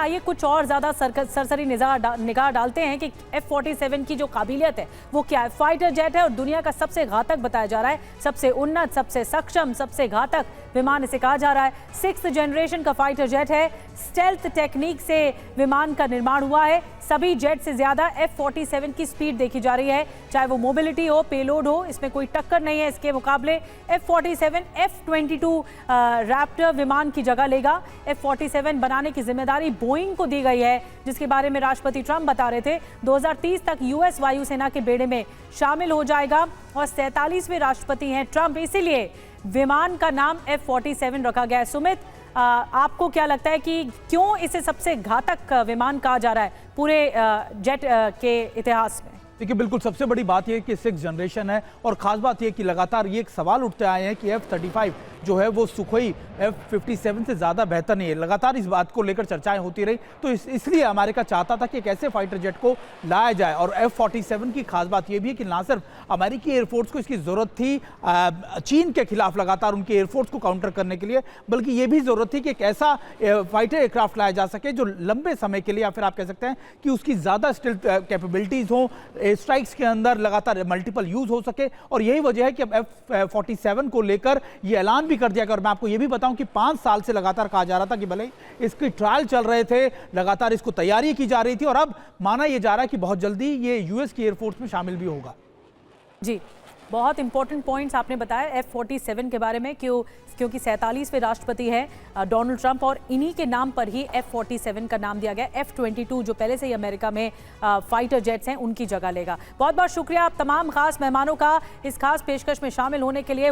आइए कुछ और ज़्यादा सरसरी निगाह डालते हैं कि F-47 की जो काबिलियत है वो क्या है। फाइटर जेट है और दुनिया का सबसे घातक बताया जा रहा है, सबसे उन्नत, सबसे सक्षम, सबसे घातक विमान इसे कहा जा रहा है। 6th जनरेशन का फाइटर जेट है। स्टेल्थ टेक्निक से विमान का निर्माण हुआ है। सभी जेट से ज्यादा F-47 की स्पीड देखी जा रही है, चाहे वो मोबिलिटी हो, पेलोड हो, इसमें कोई टक्कर नहीं है इसके मुकाबले। F-47 F-22 रैप्टर विमान की जगह लेगा। F-47 बनाने की जिम्मेदारी बोइंग को दी गई है, जिसके बारे में राष्ट्रपति ट्रंप बता रहे थे 2030 तक यूएस वायुसेना के बेड़े में शामिल हो जाएगा और 47वें राष्ट्रपति हैं ट्रंप, इसीलिए विमान का नाम F-47 रखा गया है। सुमित, आपको क्या लगता है कि क्यों इसे सबसे घातक विमान कहा जा रहा है पूरे जेट के इतिहास में? देखिए, बिल्कुल सबसे बड़ी बात यह है कि 6th जनरेशन है और ख़ास बात यह कि लगातार ये एक सवाल उठते आए हैं कि F-35 जो है वो सुखोई F-57 से ज़्यादा बेहतर नहीं है। लगातार इस बात को लेकर चर्चाएं होती रही, तो इसलिए अमेरिका चाहता था कि एक ऐसे फाइटर जेट को लाया जाए। और F-47 की खास बात यह भी है कि ना सिर्फ अमेरिकी एयरफोर्स को इसकी ज़रूरत थी चीन के खिलाफ लगातार उनके एयरफोर्स को काउंटर करने के लिए, बल्कि ये भी ज़रूरत थी कि एक ऐसा फाइटर एयरक्राफ्ट लाया जा सके जो लंबे समय के लिए, या फिर आप कह सकते हैं कि उसकी ज़्यादा स्टिल्थ कैपेबिलिटीज़ हों, स्ट्राइक्स के अंदर लगातार मल्टीपल यूज हो सके। और यही वजह है कि अब F-47 को लेकर ये ऐलान भी कर दिया गया। और मैं आपको ये भी बताऊं कि 5 साल से लगातार कहा जा रहा था कि भले इसके ट्रायल चल रहे थे, लगातार इसको तैयारी की जा रही थी, और अब माना यह जा रहा है कि बहुत जल्दी ये यूएस की एयरफोर्स में शामिल भी होगा। जी, बहुत इंपॉर्टेंट पॉइंट्स आपने बताया F-47 के बारे में, क्योंकि 47वें राष्ट्रपति हैं डोनाल्ड ट्रंप और इन्हीं के नाम पर ही F-47 का नाम दिया गया। F-22 जो पहले से ही अमेरिका में फाइटर जेट्स हैं उनकी जगह लेगा। बहुत बहुत शुक्रिया आप तमाम खास मेहमानों का इस खास पेशकश में शामिल होने के लिए।